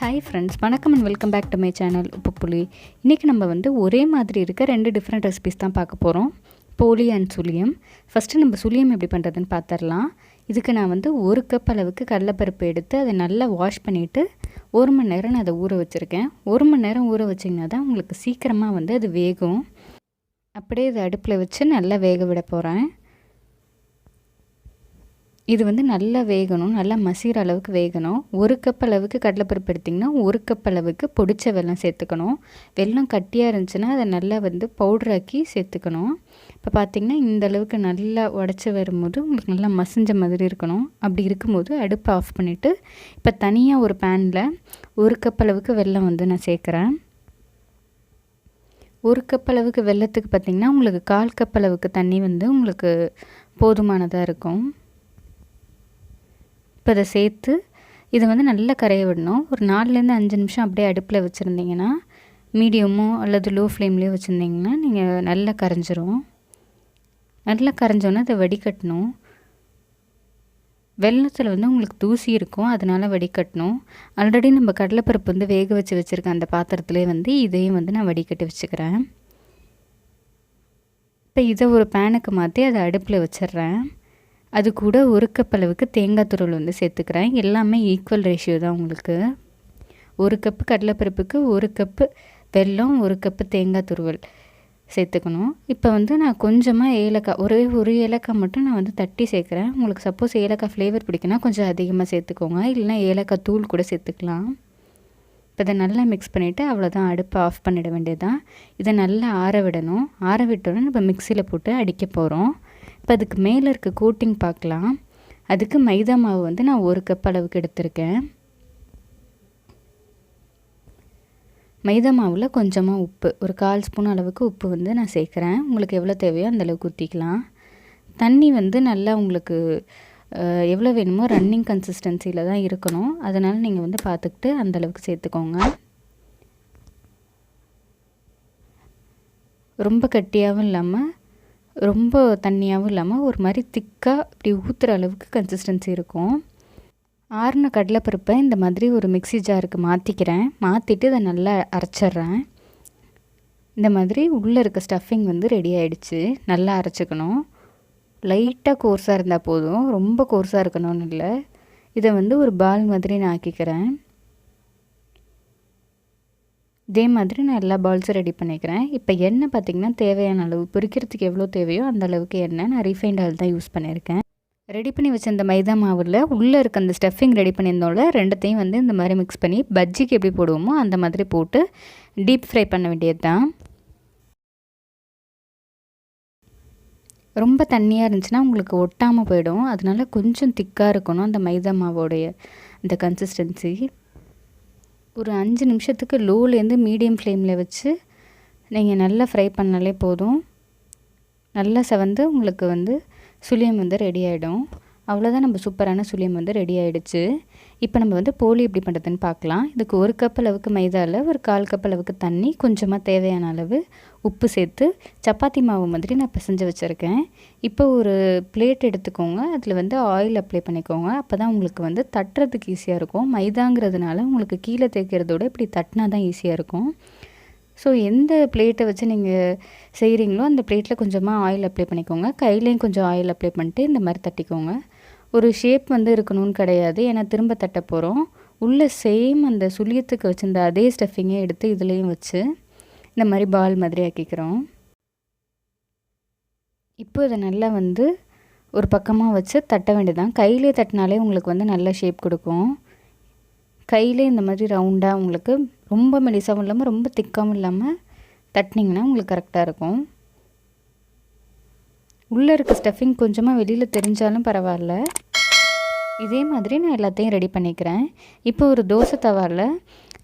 Hi friends, வணக்கம் and welcome back to my channel உப்பு புளி. இன்றைக்கி நம்ம ஒரே மாதிரி இருக்க 2 டிஃப்ரெண்ட் ரெசிபிஸ் தான் பார்க்க போகிறோம். போலி அண்ட் சுழியம். ஃபஸ்ட்டு நம்ம சுழியம் எப்படி பண்ணுறதுன்னு பார்த்துடலாம். இதுக்கு நான் 1 கப் அளவுக்கு கடலைப்பருப்பு எடுத்து அதை நல்லா வாஷ் பண்ணிவிட்டு 1 மணி நேரம் நான் அதை ஊற வச்சுருக்கேன். 1 மணி நேரம் ஊற வச்சிங்கன்னா தான் உங்களுக்கு சீக்கிரமாக அது வேகும். அப்படியே இதை அடுப்பில் வச்சு நல்லா வேக விட போகிறேன். இது நல்லா வேகணும், நல்லா மசிகிற அளவுக்கு வேகணும். 1 கப் அளவுக்கு கடலைப்பருப்பு எடுத்திங்கன்னா 1 கப் அளவுக்கு பொடிச்ச வெல்லம் சேர்த்துக்கணும். வெல்லம் கட்டியாக இருந்துச்சுன்னா அதை நல்லா பவுடராக்கி சேர்த்துக்கணும். இப்போ பார்த்திங்கன்னா இந்த அளவுக்கு நல்லா உடச்சி வரும்போது உங்களுக்கு நல்லா மசிஞ்ச மாதிரி இருக்கணும். அப்படி இருக்கும்போது அடுப்பை ஆஃப் பண்ணிவிட்டு இப்போ தனியாக ஒரு பேனில் 1 கப் அளவுக்கு வெல்லம் நான் சேர்க்குறேன். 1 கப் அளவுக்கு வெல்லத்துக்கு பார்த்திங்கன்னா உங்களுக்கு 1/4 கப் அளவுக்கு தண்ணி உங்களுக்கு போதுமானதாக இருக்கும். இப்போ அதை சேர்த்து இதை நல்லா கரைய விடணும். ஒரு 4லேருந்து 5 நிமிஷம் அப்படியே அடுப்பில் வச்சுருந்தீங்கன்னா, மீடியமோ அல்லது லோ ஃப்ளேம்லேயோ வச்சுருந்தீங்கன்னா நீங்கள் நல்லா கரைஞ்சிரும். நல்லா கரைஞ்சோன்னா அதை வடிகட்டணும். வெல்லத்தில் உங்களுக்கு தூசி இருக்கும், அதனால் வடிகட்டணும். ஆல்ரெடி நம்ம கடலைப்பருப்பு வேக வச்சு வச்சுருக்கேன் அந்த பாத்திரத்துலேயே இதையும் நான் வடிகட்டி வச்சுக்கிறேன். இப்போ இதை ஒரு பேனுக்கு மாற்றி அதை அடுப்பில் வச்சிடுறேன். அது கூட 1 கப் அளவுக்கு தேங்காய் துருவல் சேர்த்துக்கிறேன். எல்லாமே ஈக்குவல் ரேஷியோ தான் உங்களுக்கு. 1 கப்பு கடலைப்பருப்புக்கு 1 கப்பு வெல்லம், 1 கப்பு தேங்காய் துருவல் சேர்த்துக்கணும். இப்போ நான் கொஞ்சமாக ஏலக்காய், ஒரு ஏலக்காய் மட்டும் நான் தட்டி சேர்க்குறேன். உங்களுக்கு சப்போஸ் ஏலக்காய் ஃப்ளேவர் பிடிக்குன்னா கொஞ்சம் அதிகமாக சேர்த்துக்கோங்க, இல்லைனா ஏலக்காய் தூள் கூட சேர்த்துக்கலாம். இப்போ இதை நல்லா மிக்ஸ் பண்ணிவிட்டு அவ்வளோதான், அடுப்பை ஆஃப் பண்ணிட வேண்டியதுதான். இதை நல்லா ஆற விடணும். ஆற விட்டோன்னே நம்ம மிக்சியில் போட்டு அடிக்க போகிறோம். இப்போ அதுக்கு மேலே இருக்க கோட்டிங் பார்க்கலாம். அதுக்கு மைதா மாவு நான் 1 கப் அளவுக்கு எடுத்திருக்கேன். மைதா மாவில் கொஞ்சமாக உப்பு, ஒரு 1/4 ஸ்பூன் அளவுக்கு உப்பு நான் சேர்க்குறேன். உங்களுக்கு எவ்வளோ தேவையோ அந்தளவுக்கு ஊற்றிக்கலாம். தண்ணி நல்லா உங்களுக்கு எவ்வளோ வேணுமோ ரன்னிங் கன்சிஸ்டன்சியில் தான் இருக்கணும். அதனால் நீங்கள் பார்த்துக்கிட்டு அந்தளவுக்கு சேர்த்துக்கோங்க. ரொம்ப கட்டியாகவும் இல்லாமல் ரொம்ப தண்ணியாகவும் இல்லாமல் ஒரு மாதிரி திக்காக இப்படி ஊற்றுற அளவுக்கு கன்சிஸ்டன்சி இருக்கும். ஆறின கடலைப்பருப்பை இந்த மாதிரி ஒரு மிக்ஸி ஜாருக்கு மாற்றிக்கிறேன். மாற்றிட்டு அதை நல்லா அரைச்சிட்றேன். இந்த மாதிரி உள்ளே இருக்க ஸ்டஃபிங் ரெடி ஆகிடுச்சு. நல்லா அரைச்சிக்கணும். லைட்டாக கோர்ஸாக இருந்தால் போதும், ரொம்ப கோர்ஸாக இருக்கணும்னு இல்லை. இதை ஒரு பால் மாதிரி நான் ஆக்கிக்கிறேன். இதே மாதிரி நான் எல்லா பால்ஸும் ரெடி பண்ணிக்கிறேன். இப்போ எண்ணெய் பார்த்திங்கன்னா தேவையான அளவு, பொரிக்கிறதுக்கு எவ்வளோ தேவையோ அந்த அளவுக்கு எண்ணெய். நான் ரீஃபைண்ட் ஆயில் தான் யூஸ் பண்ணியிருக்கேன். ரெடி பண்ணி வச்ச இந்த மைதா மாவில் உள்ளே இருக்க அந்த ஸ்டஃபிங் ரெடி பண்ணியிருந்தோம்ல, ரெண்டுத்தையும் இந்த மாதிரி மிக்ஸ் பண்ணி பஜ்ஜிக்கு எப்படி போடுவோமோ அந்த மாதிரி போட்டு டீப் ஃப்ரை பண்ண வேண்டியது தான். ரொம்ப தண்ணியாக இருந்துச்சுன்னா உங்களுக்கு ஒட்டாமல் போயிடும். அதனால கொஞ்சம் திக்காக இருக்கணும் அந்த மைதா மாவோடைய அந்த கன்சிஸ்டன்சி. ஒரு 5 நிமிஷத்துக்கு லோலேருந்து மீடியம் ஃப்ளேமில் வச்சு நீங்கள் நல்லா ஃப்ரை பண்ணாலே போதும். நல்லா செவந்து உங்களுக்கு சுழியம் ரெடி ஆகிடும். அவ்வளோதான், நம்ம சூப்பரான சுழியம் ரெடி ஆகிடுச்சு. இப்போ நம்ம போலி எப்படி பண்ணுறதுன்னு பார்க்கலாம். இதுக்கு 1 கப் அளவுக்கு மைதாவில் ஒரு 1/4 கப் அளவுக்கு தண்ணி, கொஞ்சமாக தேவையான அளவு உப்பு சேர்த்து சப்பாத்தி மாவு மாதிரி நான் பிசைஞ்சு வச்சுருக்கேன். இப்போ ஒரு பிளேட் எடுத்துக்கோங்க. அதில் ஆயில் அப்ளை பண்ணிக்கோங்க. அப்போ தான் உங்களுக்கு தட்டுறதுக்கு ஈஸியாக இருக்கும். மைதாங்கிறதுனால உங்களுக்கு கீழே தேய்க்கிறதோட இப்படி தட்டினா தான் ஈஸியாக இருக்கும். ஸோ எந்த பிளேட்டை வச்சு நீங்கள் செய்கிறீங்களோ அந்த பிளேட்டில் கொஞ்சமாக ஆயில் அப்ளை பண்ணிக்கோங்க. கையிலையும் கொஞ்சம் ஆயில் அப்ளை பண்ணிட்டு இந்த மாதிரி தட்டிக்கோங்க. ஒரு ஷேப் இருக்கணும்னு கிடையாது, ஏன்னா திரும்ப தட்ட போகிறோம். உள்ளே சேம் அந்த சுழியத்துக்கு வச்சுருந்த அதே ஸ்டஃபிங்கே எடுத்து இதுலேயும் வச்சு இந்த மாதிரி பால் மாதிரி ஆக்கிக்கிறோம். இப்போ இதை நல்லா ஒரு பக்கமாக வச்சு தட்ட வேண்டியதான். கையிலே தட்டினாலே உங்களுக்கு நல்ல ஷேப் கொடுக்கும். கையிலே இந்த மாதிரி ரவுண்டாக உங்களுக்கு ரொம்ப மெலிசாகவும் இல்லாமல் ரொம்ப திக்காகவும் இல்லாமல் தட்டினீங்கன்னா உங்களுக்கு கரெக்டாக இருக்கும். உள்ளே இருக்க ஸ்டஃபிங் கொஞ்சமாக வெளியில் தெரிஞ்சாலும் பரவாயில்ல. இதே மாதிரி நான் எல்லாத்தையும் ரெடி பண்ணிக்கிறேன். இப்போ ஒரு தோசை தவாவில்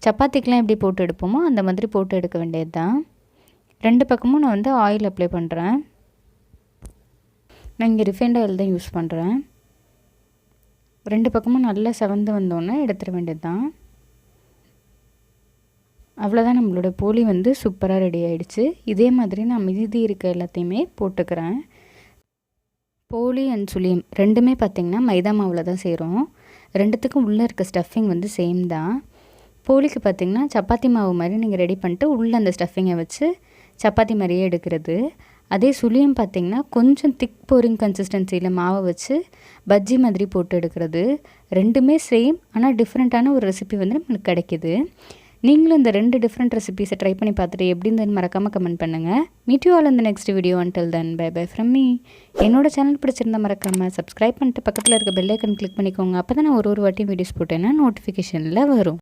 சப்பாத்திக்கெலாம் எப்படி போட்டு எடுப்போமோ அந்த மாதிரி போட்டு எடுக்க வேண்டியது தான். 2 பக்கமும் நான் ஆயில் அப்ளை பண்ணுறேன். நான் இங்கே ரிஃபைண்ட் ஆயில் தான் யூஸ் பண்ணுறேன். 2 பக்கமும் நல்லா செவந்து வந்தோன்னே எடுத்துட வேண்டியது தான். அவ்வளோதான், நம்மளோட போலி சூப்பராக ரெடி ஆகிடுச்சு. இதே மாதிரி நான் மீதி இருக்க எல்லாத்தையுமே போட்டுக்கிறேன். போலி அண்ட் சுழியம் ரெண்டுமே பார்த்திங்கன்னா மைதா மாவில் தான் செய்கிறோம். ரெண்டுத்துக்கும் உள்ளே இருக்க ஸ்டஃபிங் சேம் தான். போலிக்கு பார்த்திங்கன்னா சப்பாத்தி மாவு மாதிரி நீங்கள் ரெடி பண்ணிட்டு உள்ளே அந்த ஸ்டஃபிங்கை வச்சு சப்பாத்தி மாதிரியே எடுக்கிறது. அதே சுழியம் பார்த்திங்கன்னா கொஞ்சம் திக் போரிங் கன்சிஸ்டன்சியில் மாவை வச்சு பஜ்ஜி மாதிரி போட்டு எடுக்கிறது. ரெண்டுமே சேம், ஆனால் டிஃப்ரெண்ட்டான ஒரு ரெசிபி வந்து நம்மளுக்கு கிடைக்கிது. நீங்களும் இந்த 2 டிஃப்ரெண்ட் ரெசிபீஸை ட்ரை பண்ணி பார்த்துட்டு எப்படி இருந்ததுன்னு மறக்காமல் கமெண்ட் பண்ணுங்கள். மீட் யூ ஆல் இந்த next video. Until then bye bye from me. என்னோட சேனல் பிடிச்சிருந்தா மறக்காமல் சப்ஸ்கிரைப் பண்ணிட்டு பக்கத்தில் இருக்க பெல் ஐக்கன் கிளிக் பண்ணிக்கோங்க. அப்போ தான் நான் ஒரு வாட்டியும் வீடியோஸ் போட்டேன்னா நோட்டிஃபிகேஷனில் வரும்.